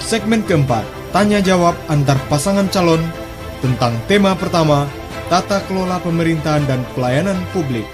Segmen keempat, tanya jawab antar pasangan calon tentang tema pertama, tata kelola pemerintahan dan pelayanan publik.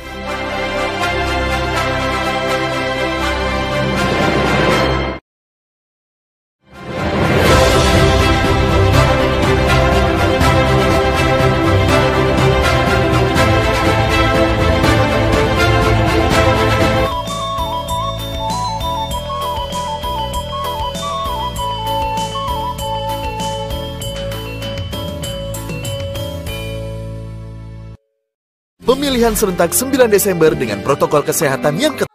Pemilihan serentak 9 Desember dengan protokol kesehatan yang ketat.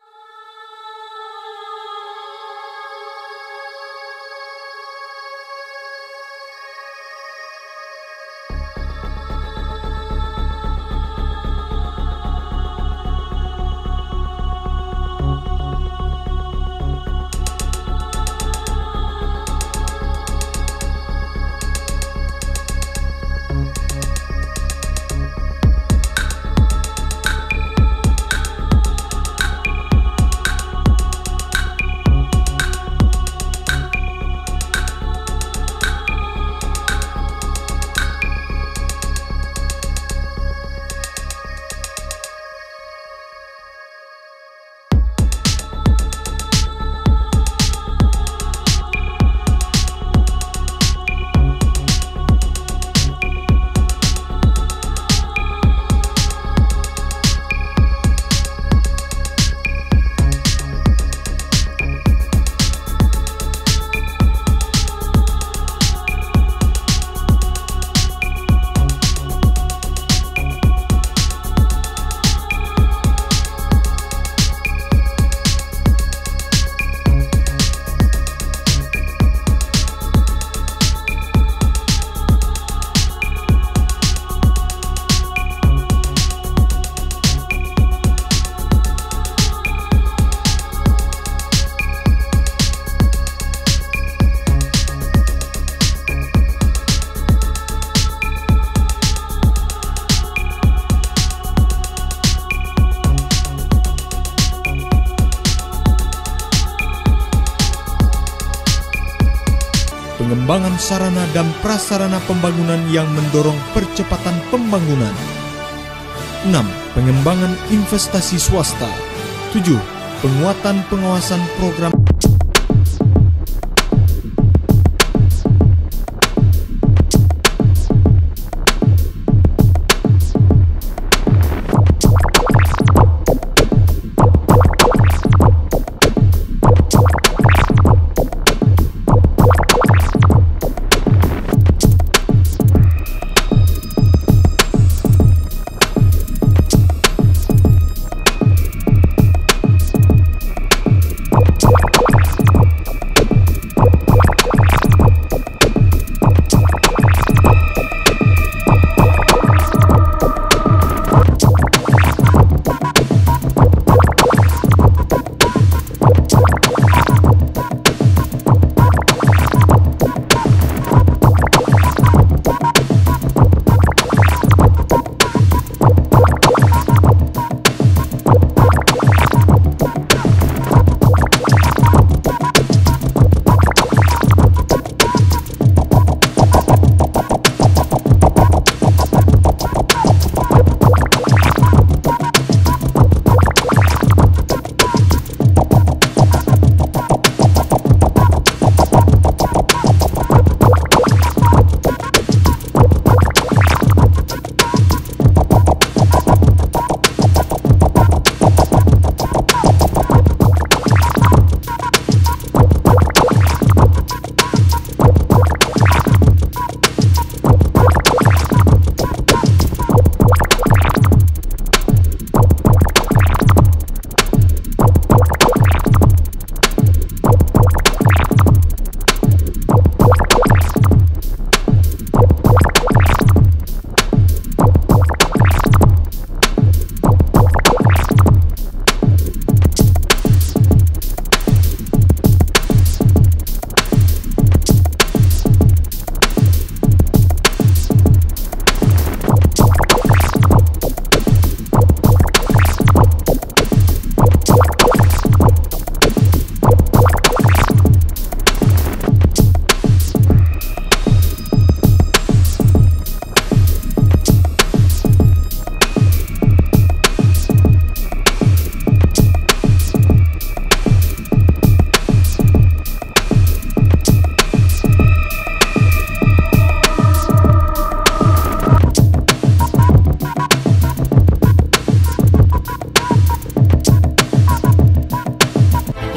Pengembangan sarana dan prasarana pembangunan yang mendorong percepatan pembangunan. 6. Pengembangan investasi swasta. 7. Penguatan pengawasan program.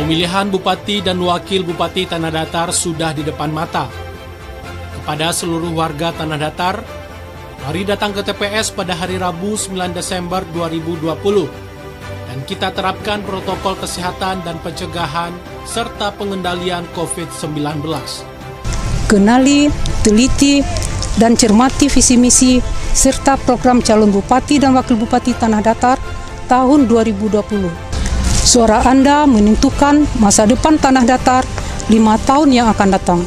Pemilihan Bupati dan Wakil Bupati Tanah Datar sudah di depan mata. Kepada seluruh warga Tanah Datar, mari datang ke TPS pada hari Rabu 9 Desember 2020 dan kita terapkan protokol kesehatan dan pencegahan serta pengendalian COVID-19. Kenali, teliti, dan cermati visi misi serta program calon Bupati dan Wakil Bupati Tanah Datar tahun 2020. Suara Anda menentukan masa depan Tanah Datar 5 tahun yang akan datang.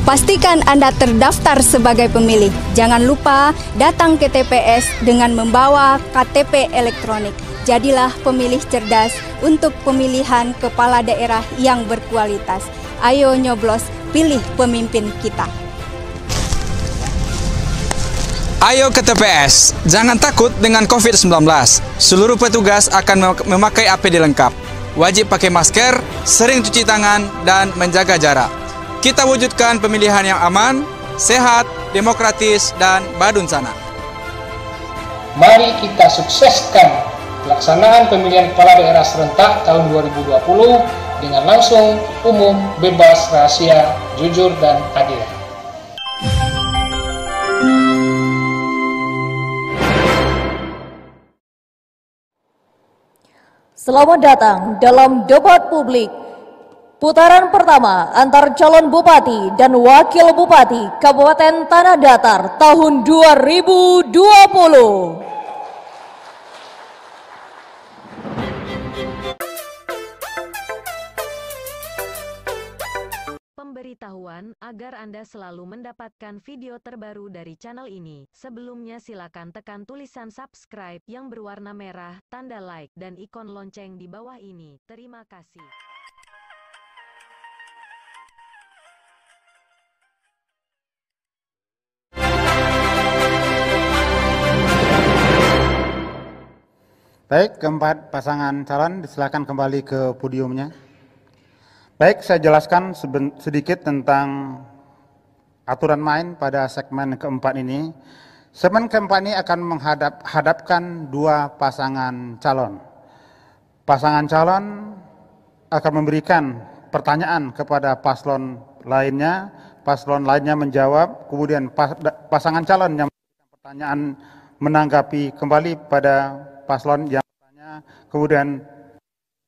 Pastikan Anda terdaftar sebagai pemilih. Jangan lupa datang ke TPS dengan membawa KTP elektronik. Jadilah pemilih cerdas untuk pemilihan kepala daerah yang berkualitas. Ayo nyoblos, pilih pemimpin kita. Ayo ke TPS, jangan takut dengan COVID-19. Seluruh petugas akan memakai APD lengkap. Wajib pakai masker, sering cuci tangan, dan menjaga jarak. Kita wujudkan pemilihan yang aman, sehat, demokratis, dan badunsana. Mari kita sukseskan pelaksanaan pemilihan kepala daerah serentak tahun 2020 dengan langsung, umum, bebas, rahasia, jujur, dan adil. Selamat datang dalam debat publik putaran pertama antar calon bupati dan wakil bupati Kabupaten Tanah Datar tahun 2020. Pemberitahuan agar Anda selalu mendapatkan video terbaru dari channel ini. Sebelumnya silakan tekan tulisan subscribe yang berwarna merah, tanda like, dan ikon lonceng di bawah ini. Terima kasih. Baik, keempat pasangan calon disilakan kembali ke podiumnya. Baik, saya jelaskan sedikit tentang aturan main pada segmen keempat ini. Segmen keempat ini akan menghadapkan dua pasangan calon. Pasangan calon akan memberikan pertanyaan kepada paslon lainnya menjawab, kemudian pasangan calon yang memberikan pertanyaan menanggapi kembali pada paslon yang bertanya, kemudian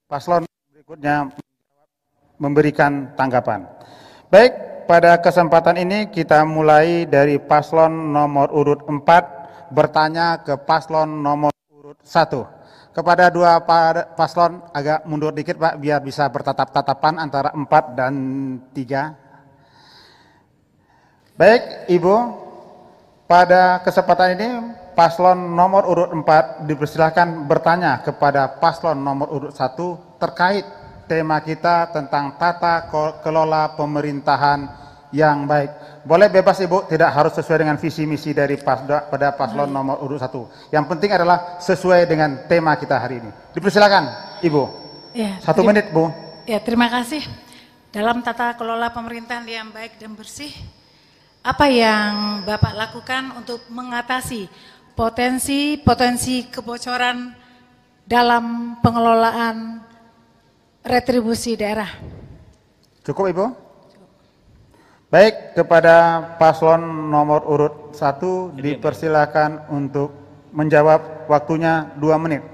paslon berikutnya memberikan tanggapan. Baik, pada kesempatan ini kita mulai dari paslon nomor urut 4 bertanya ke paslon nomor urut 1. Kepada dua paslon agak mundur dikit Pak biar bisa bertatap-tatapan antara 4 dan 3. Baik, Ibu, pada kesempatan ini paslon nomor urut 4 dipersilakan bertanya kepada paslon nomor urut 1 terkait tema kita tentang tata kelola pemerintahan yang baik. Boleh bebas Ibu, tidak harus sesuai dengan visi misi dari pada paslon nomor urut 1. Yang penting adalah sesuai dengan tema kita hari ini. Dipersilakan Ibu. Ya, 1 menit Bu. Ya, terima kasih. Dalam tata kelola pemerintahan yang baik dan bersih, apa yang Bapak lakukan untuk mengatasi potensi kebocoran dalam pengelolaan retribusi daerah? Cukup Ibu? Baik, kepada paslon nomor urut 1 dipersilakan untuk menjawab, waktunya 2 menit.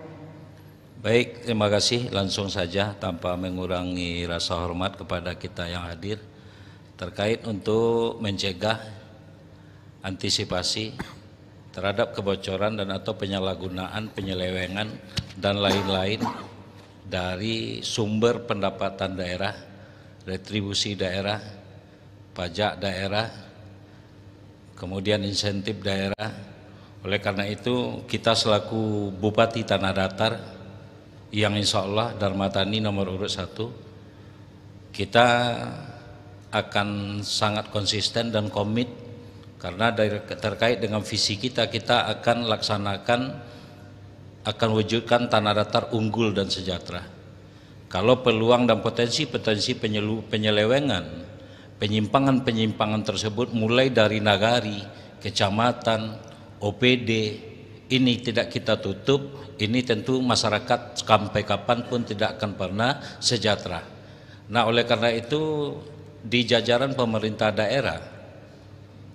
Baik, terima kasih. Langsung saja tanpa mengurangi rasa hormat kepada kita yang hadir terkait untuk mencegah antisipasi terhadap kebocoran dan atau penyalahgunaan, penyelewengan dan lain-lain dari sumber pendapatan daerah, retribusi daerah, pajak daerah, kemudian insentif daerah. Oleh karena itu kita selaku Bupati Tanah Datar yang insya Allah Darmatani nomor urut 1, kita akan sangat konsisten dan komit karena terkait dengan visi kita akan laksanakan, akan wujudkan Tanah Datar unggul dan sejahtera. Kalau peluang dan potensi penyelewengan, penyimpangan tersebut mulai dari nagari, kecamatan, OPD, ini tidak kita tutup, ini tentu masyarakat sampai kapanpun tidak akan pernah sejahtera. Nah, oleh karena itu di jajaran pemerintah daerah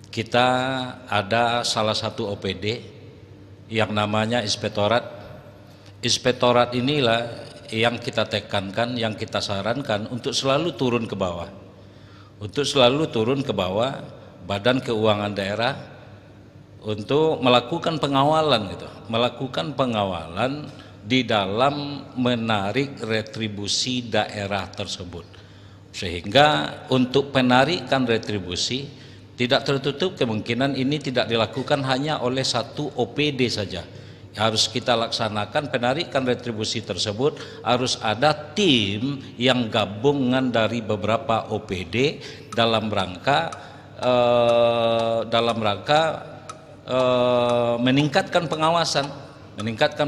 kita ada salah satu OPD yang namanya inspektorat. Inspektorat inilah yang kita tekankan, yang kita sarankan untuk selalu turun ke bawah. Untuk selalu turun ke bawah Badan Keuangan Daerah untuk melakukan pengawalan gitu. Melakukan pengawalan di dalam menarik retribusi daerah tersebut. Sehingga untuk penarikan retribusi tidak tertutup kemungkinan ini tidak dilakukan hanya oleh satu OPD saja. Harus kita laksanakan penarikan retribusi tersebut, harus ada tim yang gabungan dari beberapa OPD dalam rangka meningkatkan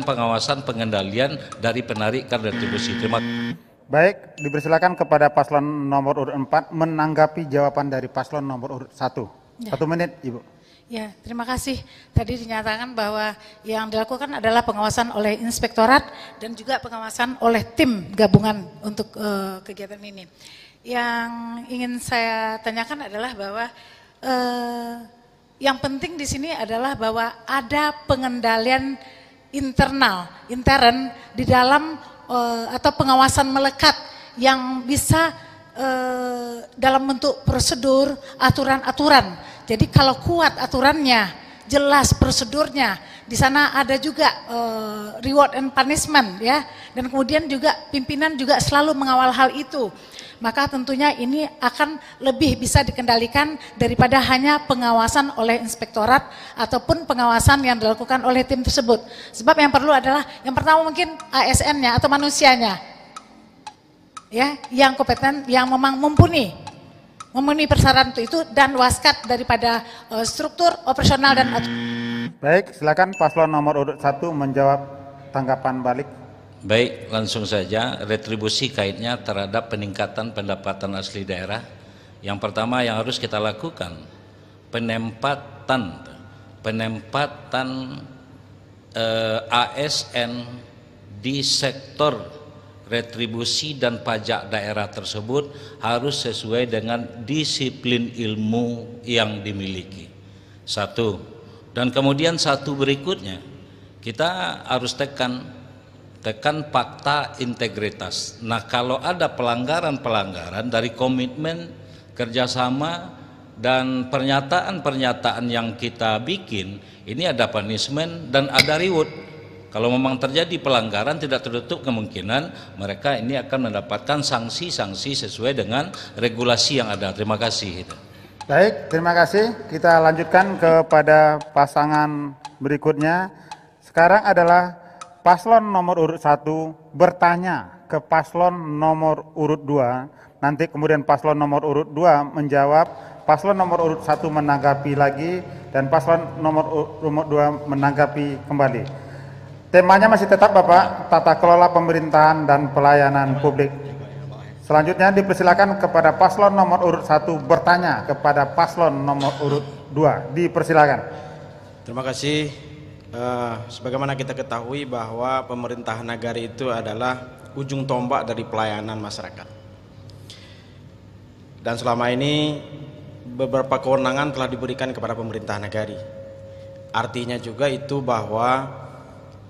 pengawasan pengendalian dari penarikan retribusi. Terima kasih. Baik, dipersilakan kepada paslon nomor urut 4 menanggapi jawaban dari paslon nomor urut 1. Ya. 1 menit, Ibu. Ya, terima kasih. Tadi dinyatakan bahwa yang dilakukan adalah pengawasan oleh inspektorat dan juga pengawasan oleh tim gabungan untuk kegiatan ini. Yang ingin saya tanyakan adalah bahwa yang penting di sini adalah bahwa ada pengendalian intern di dalam atau pengawasan melekat yang bisa dalam bentuk prosedur, aturan-aturan. Jadi kalau kuat aturannya, jelas prosedurnya, di sana ada juga reward and punishment ya, dan kemudian juga pimpinan juga selalu mengawal hal itu. Maka tentunya ini akan lebih bisa dikendalikan daripada hanya pengawasan oleh inspektorat ataupun pengawasan yang dilakukan oleh tim tersebut. Sebab yang perlu adalah yang pertama mungkin ASN-nya atau manusianya, ya, yang kompeten, yang memang memenuhi persyaratan itu dan waskat daripada struktur operasional dan Baik, silakan paslon nomor urut 1 menjawab tanggapan balik. Baik, langsung saja. Retribusi kaitnya terhadap peningkatan pendapatan asli daerah. Yang pertama yang harus kita lakukan penempatan ASN di sektor retribusi dan pajak daerah tersebut harus sesuai dengan disiplin ilmu yang dimiliki. Satu. Dan kemudian satu berikutnya, kita harus tekan fakta integritas. Nah, kalau ada pelanggaran dari komitmen kerjasama dan pernyataan-pernyataan yang kita bikin, ini ada punishment dan ada reward. Kalau memang terjadi pelanggaran, tidak tertutup kemungkinan mereka ini akan mendapatkan sanksi-sanksi sesuai dengan regulasi yang ada. Terima kasih. Baik, terima kasih. Kita lanjutkan kepada pasangan berikutnya. Sekarang adalah paslon nomor urut 1 bertanya ke paslon nomor urut 2. Nanti kemudian paslon nomor urut 2 menjawab, paslon nomor urut 1 menanggapi lagi, dan paslon nomor urut 2 menanggapi kembali. Temanya masih tetap Bapak, tata kelola pemerintahan dan pelayanan publik. Selanjutnya dipersilakan kepada paslon nomor urut 1 bertanya kepada paslon nomor urut 2. Dipersilakan. Terima kasih. Sebagaimana kita ketahui bahwa pemerintahan nagari itu adalah ujung tombak dari pelayanan masyarakat. Dan selama ini beberapa kewenangan telah diberikan kepada pemerintahan nagari. Artinya juga itu bahwa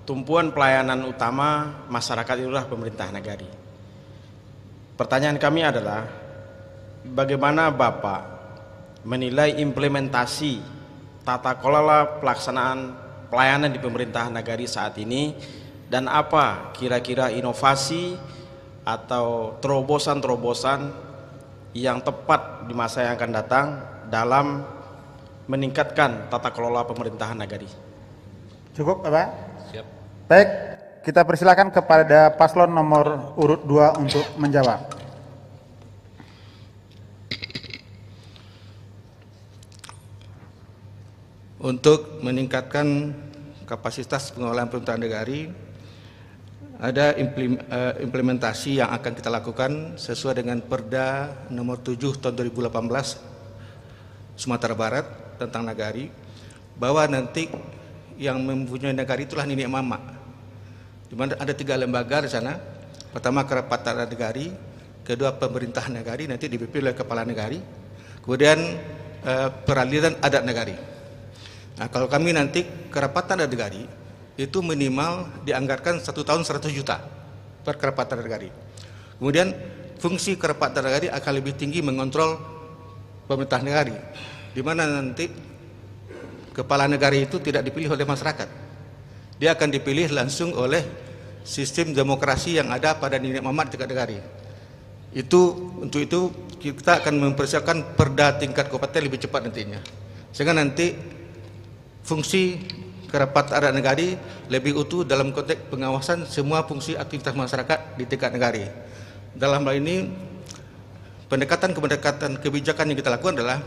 tumpuan pelayanan utama masyarakat itulah pemerintahan nagari. Pertanyaan kami adalah, bagaimana Bapak menilai implementasi tata kelola pelaksanaan pelayanan di pemerintahan nagari saat ini, dan apa kira-kira inovasi atau terobosan-terobosan yang tepat di masa yang akan datang dalam meningkatkan tata kelola pemerintahan nagari? Cukup Bapak? Siap. Baik, kita persilakan kepada paslon nomor urut 2 untuk menjawab. Untuk meningkatkan kapasitas pengelolaan pemerintahan nagari, ada implementasi yang akan kita lakukan sesuai dengan Perda nomor 7 tahun 2018 Sumatera Barat tentang nagari, bahwa nanti yang mempunyai negari itulah Nenek Mama. Di mana ada 3 lembaga di sana. Pertama Kerapatan Adat Negari, kedua Pemerintahan Negari, nanti dipimpin oleh Kepala Negari, kemudian Peralihan Adat Negari. Nah, kalau kami nanti Kerapatan Adat Negari itu minimal dianggarkan 1 tahun 100 juta per Kerapatan Adat Negari. Kemudian fungsi Kerapatan Adat Negari akan lebih tinggi mengontrol pemerintahan negari, di mana nanti kepala negara itu tidak dipilih oleh masyarakat. Dia akan dipilih langsung oleh sistem demokrasi yang ada pada Nenek Mama di tingkat negari. Untuk itu kita akan mempersiapkan perda tingkat kabupaten lebih cepat nantinya. Sehingga nanti fungsi Kerapatan Adat Negari lebih utuh dalam konteks pengawasan semua fungsi aktivitas masyarakat di tingkat negari. Dalam hal ini pendekatan kebijakan yang kita lakukan adalah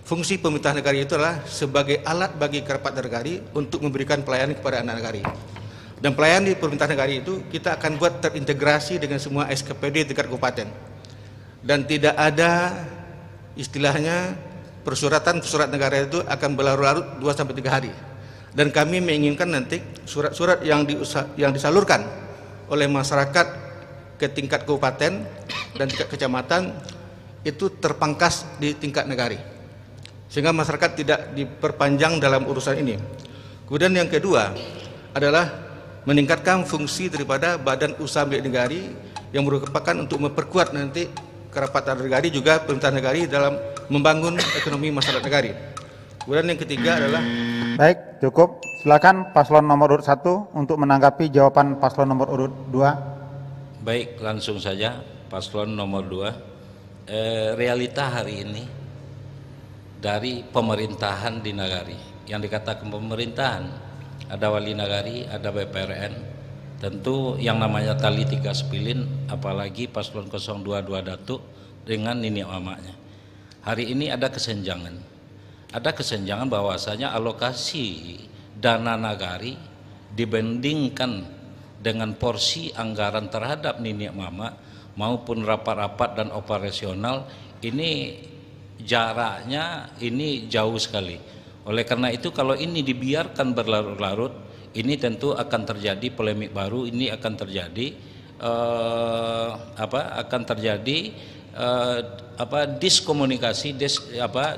fungsi pemerintahan negari itu adalah sebagai alat bagi Kerapatan Negari untuk memberikan pelayanan kepada anak negari. Dan pelayanan di pemerintahan negari itu kita akan buat terintegrasi dengan semua SKPD tingkat kabupaten. Dan tidak ada istilahnya persuratan surat negara itu akan berlarut-larut 2-3 hari. Dan kami menginginkan nanti surat-surat yang disalurkan oleh masyarakat ke tingkat kabupaten dan tingkat kecamatan itu terpangkas di tingkat negari, sehingga masyarakat tidak diperpanjang dalam urusan ini. Kemudian yang kedua adalah meningkatkan fungsi daripada badan usaha milik negari yang merupakan untuk memperkuat nanti Kerapatan Negari juga pemerintahan negari dalam membangun ekonomi masyarakat negari. Kemudian yang ketiga adalah baik, cukup. Silakan paslon nomor urut 1 untuk menanggapi jawaban paslon nomor urut 2. Baik, langsung saja paslon nomor 2. Realita hari ini dari pemerintahan di Nagari, yang dikatakan pemerintahan ada wali nagari, ada BPRN, tentu yang namanya tali 3 sepilin, apalagi paslon 02 Datuk dengan Nenek Mamanya. Hari ini ada kesenjangan bahwasanya alokasi dana nagari dibandingkan dengan porsi anggaran terhadap Nenek Mama maupun rapat-rapat dan operasional ini jaraknya ini jauh sekali. Oleh karena itu kalau ini dibiarkan berlarut-larut, ini tentu akan terjadi polemik baru, ini akan terjadi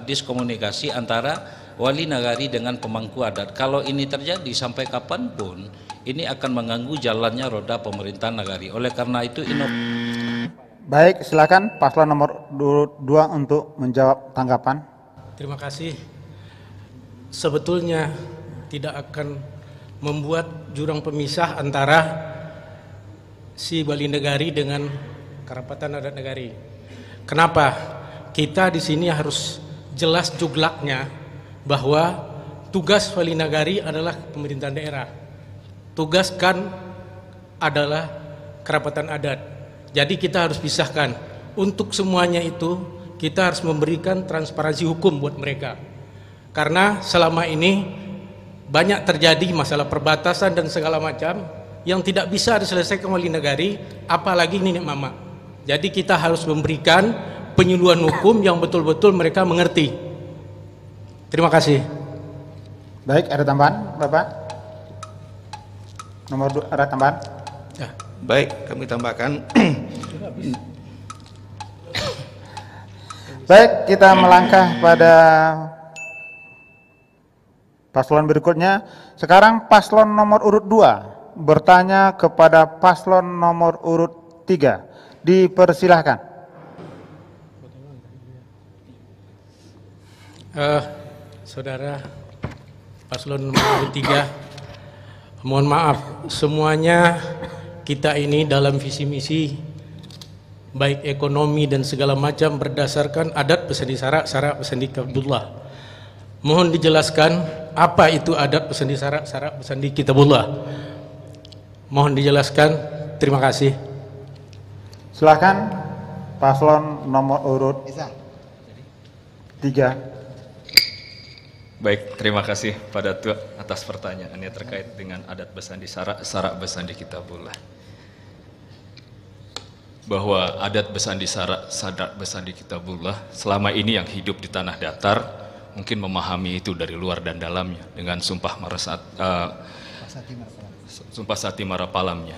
diskomunikasi antara wali nagari dengan pemangku adat. Kalau ini terjadi sampai kapanpun ini akan mengganggu jalannya roda pemerintahan nagari. Oleh karena itu baik, silakan paslon nomor 2 untuk menjawab tanggapan. Terima kasih. Sebetulnya tidak akan membuat jurang pemisah antara si wali nagari dengan Kerapatan Adat Negari. Kenapa? Kita di sini harus jelas juglaknya bahwa tugas wali nagari adalah pemerintahan daerah. Tugas kan adalah Kerapatan Adat. Jadi kita harus pisahkan. Untuk semuanya itu kita harus memberikan transparansi hukum buat mereka. Karena selama ini banyak terjadi masalah perbatasan dan segala macam yang tidak bisa diselesaikan wali nagari, apalagi Nenek Mama. Jadi kita harus memberikan penyuluhan hukum yang betul-betul mereka mengerti. Terima kasih. Baik, ada tambahan, Bapak? Nomor 2, ada tambahan? Ya. Baik, kami tambahkan. Baik, kita melangkah pada paslon berikutnya. Sekarang paslon nomor urut 2 bertanya kepada paslon nomor urut 3. Dipersilahkan. Saudara paslon nomor 3, mohon maaf semuanya, kita ini dalam visi misi baik ekonomi dan segala macam berdasarkan adat pesandi sarak pesandi kitabullah. Mohon dijelaskan apa itu adat pesandi sarak pesandi kitabullah. Mohon dijelaskan. Terima kasih. Silakan paslon nomor urut 3. Baik, terima kasih pada Tua atas pertanyaannya terkait dengan adat besandi sarak besandi kitabullah. Bahwa adat besandi sarak besandi kitabullah selama ini yang hidup di tanah datar mungkin memahami itu dari luar dan dalamnya dengan sumpah Sati Marapalamnya.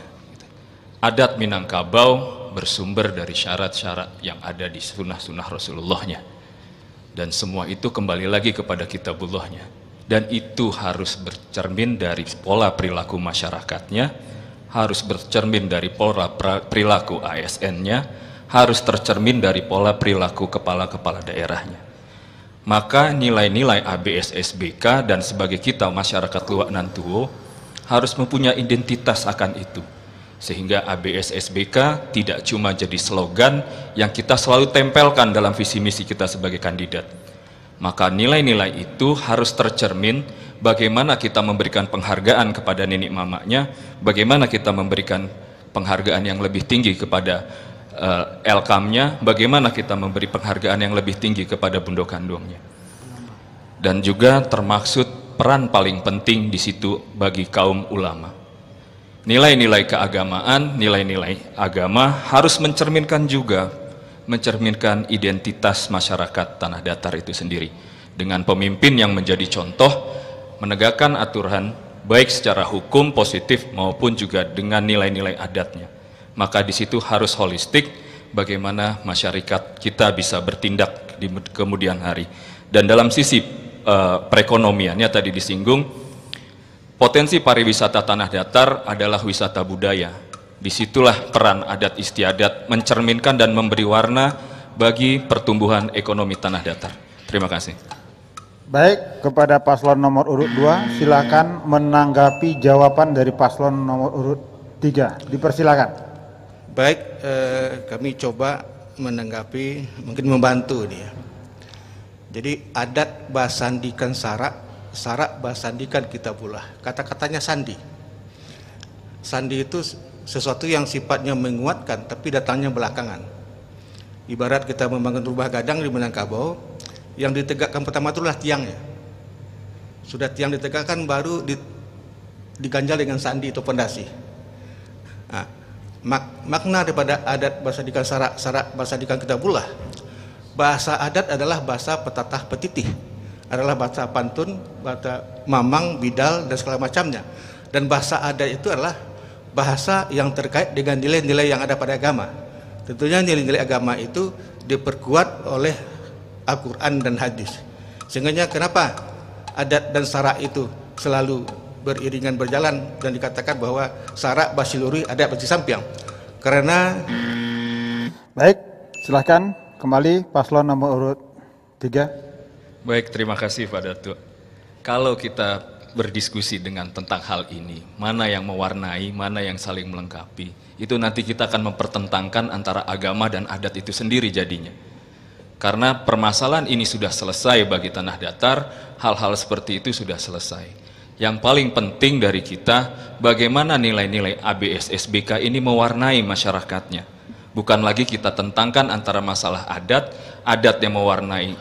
Adat Minangkabau bersumber dari syarat-syarat yang ada di sunnah-sunnah Rasulullahnya, dan semua itu kembali lagi kepada Kitabullahnya, dan itu harus bercermin dari pola perilaku masyarakatnya, harus bercermin dari pola perilaku ASN-nya, harus tercermin dari pola perilaku kepala-kepala daerahnya. Maka nilai-nilai ABS-SBK dan sebagai kita masyarakat Luak Nantuo harus mempunyai identitas akan itu, sehingga ABS-SBK tidak cuma jadi slogan yang kita selalu tempelkan dalam visi misi kita sebagai kandidat. Maka nilai-nilai itu harus tercermin bagaimana kita memberikan penghargaan kepada nenek mamanya, bagaimana kita memberikan penghargaan yang lebih tinggi kepada Elkamnya, bagaimana kita memberi penghargaan yang lebih tinggi kepada Bundo Kandungnya. Dan juga termaksud peran paling penting di situ bagi kaum ulama. Nilai-nilai keagamaan, nilai-nilai agama harus mencerminkan identitas masyarakat Tanah Datar itu sendiri, dengan pemimpin yang menjadi contoh, menegakkan aturan baik secara hukum positif maupun juga dengan nilai-nilai adatnya. Maka di situ harus holistik bagaimana masyarakat kita bisa bertindak di kemudian hari. Dan dalam sisi perekonomiannya tadi disinggung, potensi pariwisata Tanah Datar adalah wisata budaya. Disitulah peran adat istiadat mencerminkan dan memberi warna bagi pertumbuhan ekonomi Tanah Datar. Terima kasih. Baik, kepada paslon nomor urut 2, silakan menanggapi jawaban dari paslon nomor urut 3. Dipersilakan. Baik, kami coba menanggapi, mungkin membantu ini ya. Jadi adat basandikan sarak, sarak basandikan Kitabullah. Kata-katanya sandi. Sandi itu sesuatu yang sifatnya menguatkan tapi datangnya belakangan. Ibarat kita membangun rumah gadang di Minangkabau, yang ditegakkan pertama itulah tiangnya. Sudah tiang ditegakkan baru diganjal dengan sandi atau pondasi. Nah, makna daripada adat basandikan sarak, sarak basandikan Kitabullah. Bahasa adat adalah bahasa petatah petitih, adalah bahasa pantun, bahasa mamang, bidal dan segala macamnya. Dan bahasa adat itu adalah bahasa yang terkait dengan nilai-nilai yang ada pada agama. Tentunya nilai-nilai agama itu diperkuat oleh Al-Quran dan hadis. Sehingga kenapa adat dan sarak itu selalu beriringan berjalan dan dikatakan bahwa sarak basiluri adat basi sampiang. Karena baik, silahkan kembali paslon nomor urut 3. Baik, terima kasih Pak Datuk. Kalau kita berdiskusi tentang hal ini, mana yang mewarnai, mana yang saling melengkapi, itu nanti kita akan mempertentangkan antara agama dan adat itu sendiri jadinya. Karena permasalahan ini sudah selesai bagi Tanah Datar, hal-hal seperti itu sudah selesai. Yang paling penting dari kita, bagaimana nilai-nilai ABS-SBK ini mewarnai masyarakatnya. Bukan lagi kita tentangkan antara masalah adat yang mewarnai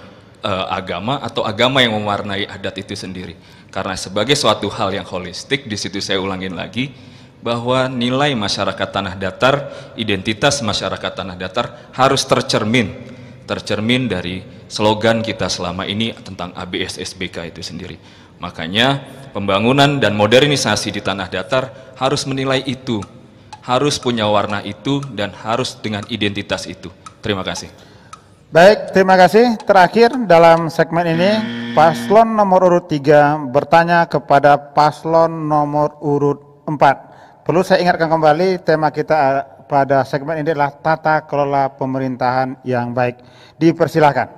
agama, atau agama yang mewarnai adat itu sendiri. Karena sebagai suatu hal yang holistik, di situ saya ulangin lagi, bahwa nilai masyarakat Tanah Datar, identitas masyarakat Tanah Datar harus tercermin dari slogan kita selama ini tentang ABS-SBK itu sendiri. Makanya pembangunan dan modernisasi di Tanah Datar harus menilai itu, harus punya warna itu, dan harus dengan identitas itu. Terima kasih. Baik, terima kasih. Terakhir dalam segmen ini, paslon nomor urut 3 bertanya kepada paslon nomor urut 4. Perlu saya ingatkan kembali, tema kita pada segmen ini adalah tata kelola pemerintahan yang baik. Dipersilakan.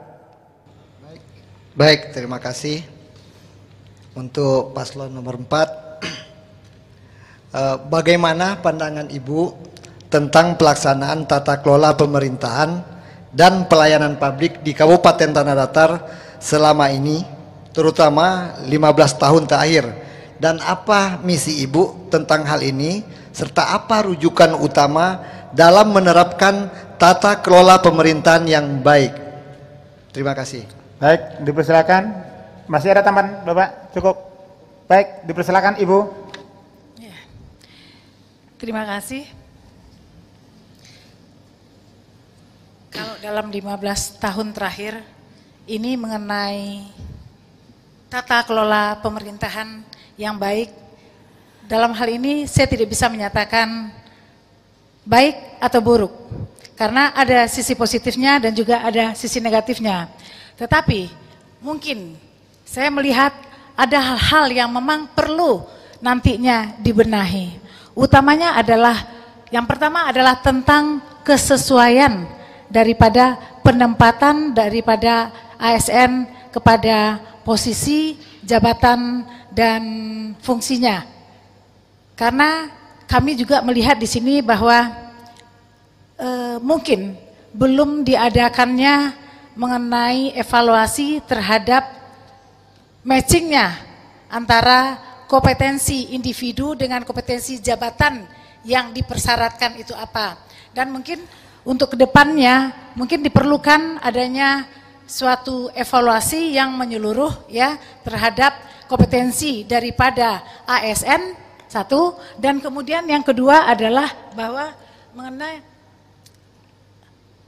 Baik, terima kasih. Untuk paslon nomor 4, bagaimana pandangan Ibu tentang pelaksanaan tata kelola pemerintahan dan pelayanan publik di Kabupaten Tanah Datar selama ini, terutama 15 tahun terakhir, dan apa misi Ibu tentang hal ini, serta apa rujukan utama dalam menerapkan tata kelola pemerintahan yang baik. Terima kasih. Baik, dipersilakan. Masih ada tambahan, Bapak? Cukup. Baik, dipersilakan Ibu. Ya. Terima kasih. Kalau dalam 15 tahun terakhir, ini mengenai tata kelola pemerintahan yang baik. Dalam hal ini saya tidak bisa menyatakan baik atau buruk, karena ada sisi positifnya dan juga ada sisi negatifnya. Tetapi mungkin saya melihat ada hal-hal yang memang perlu nantinya dibenahi. Utamanya adalah, yang pertama adalah tentang kesesuaian daripada penempatan daripada ASN kepada posisi, jabatan, dan fungsinya. Karena kami juga melihat di sini bahwa mungkin belum diadakannya mengenai evaluasi terhadap matchingnya antara kompetensi individu dengan kompetensi jabatan yang dipersyaratkan itu apa. Dan mungkin untuk kedepannya mungkin diperlukan adanya suatu evaluasi yang menyeluruh ya terhadap kompetensi daripada ASN satu, dan kemudian yang kedua adalah bahwa mengenai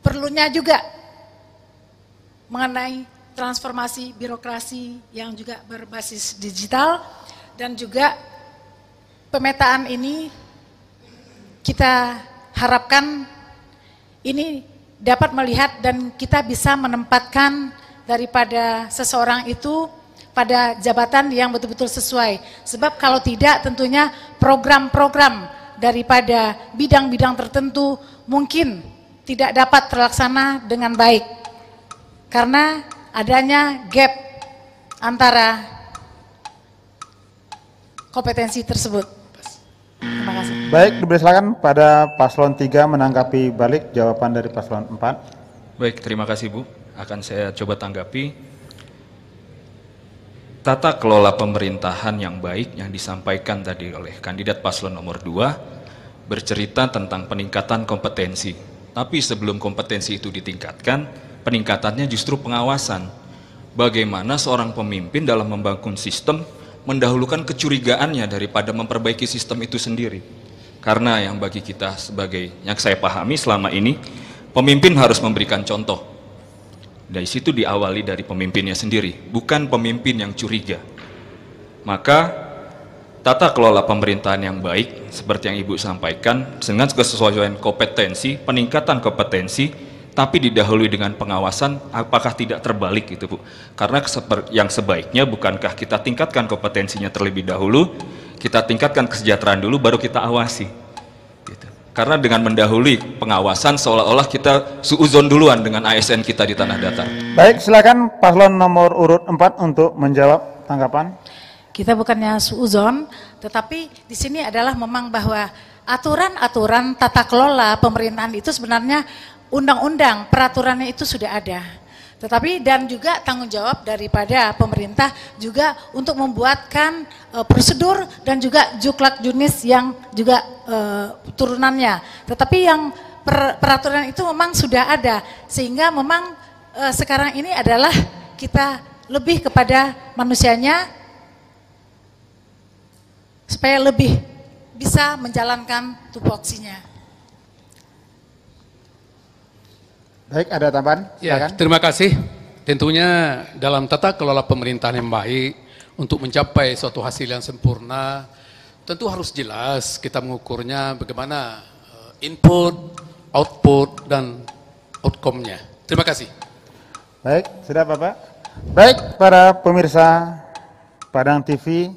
perlunya juga mengenai transformasi birokrasi yang juga berbasis digital, dan juga pemetaan ini kita harapkan ini dapat melihat dan kita bisa menempatkan daripada seseorang itu pada jabatan yang betul-betul sesuai. Sebab kalau tidak tentunya program-program daripada bidang-bidang tertentu mungkin tidak dapat terlaksana dengan baik. Karena adanya gap antara kompetensi tersebut. Terima kasih. Baik, dipersilakan pada paslon 3 menanggapi balik jawaban dari paslon 4. Baik, terima kasih Bu. Akan saya coba tanggapi. Tata kelola pemerintahan yang baik yang disampaikan tadi oleh kandidat paslon nomor 2 bercerita tentang peningkatan kompetensi. Tapi sebelum kompetensi itu ditingkatkan, peningkatannya justru pengawasan. Bagaimana seorang pemimpin dalam membangun sistem mendahulukan kecurigaannya daripada memperbaiki sistem itu sendiri. Karena yang bagi kita sebagai, yang saya pahami selama ini, pemimpin harus memberikan contoh. Dari situ diawali dari pemimpinnya sendiri, bukan pemimpin yang curiga. Maka tata kelola pemerintahan yang baik, seperti yang Ibu sampaikan, dengan kesesuaian kompetensi, peningkatan kompetensi, tapi didahului dengan pengawasan, apakah tidak terbalik itu Bu? Karena yang sebaiknya bukankah kita tingkatkan kompetensinya terlebih dahulu, kita tingkatkan kesejahteraan dulu, baru kita awasi. Gitu. Karena dengan mendahului pengawasan, seolah-olah kita suuzon duluan dengan ASN kita di tanah datar. Baik, silakan paslon nomor urut 4 untuk menjawab tanggapan. Kita bukannya suuzon, tetapi di sini adalah memang bahwa aturan-aturan tata kelola pemerintahan itu sebenarnya undang-undang, peraturannya itu sudah ada. Tetapi dan juga tanggung jawab daripada pemerintah juga untuk membuatkan prosedur dan juga juklak junis yang juga turunannya. Tetapi yang peraturan itu memang sudah ada, sehingga memang sekarang ini adalah kita lebih kepada manusianya supaya lebih bisa menjalankan tupoksinya. Baik, ada tambahan? Ya, terima kasih. Tentunya dalam tata kelola pemerintahan yang baik, untuk mencapai suatu hasil yang sempurna, tentu harus jelas kita mengukurnya bagaimana input, output, dan outcome-nya. Terima kasih. Baik, sudah Bapak. Baik, para pemirsa Padang TV,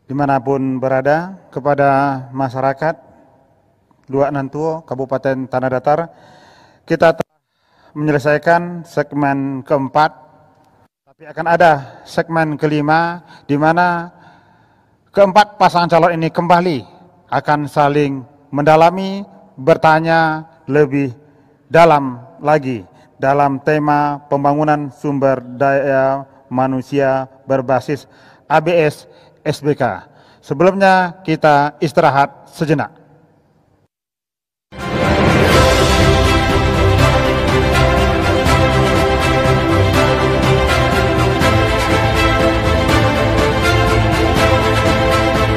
dimanapun berada, kepada masyarakat Luak Nantuo, Kabupaten Tanah Datar, kita telah menyelesaikan segmen keempat, tapi akan ada segmen kelima, di mana keempat pasangan calon ini kembali akan saling mendalami, bertanya lebih dalam lagi dalam tema pembangunan sumber daya manusia berbasis ABS SBK. Sebelumnya kita istirahat sejenak.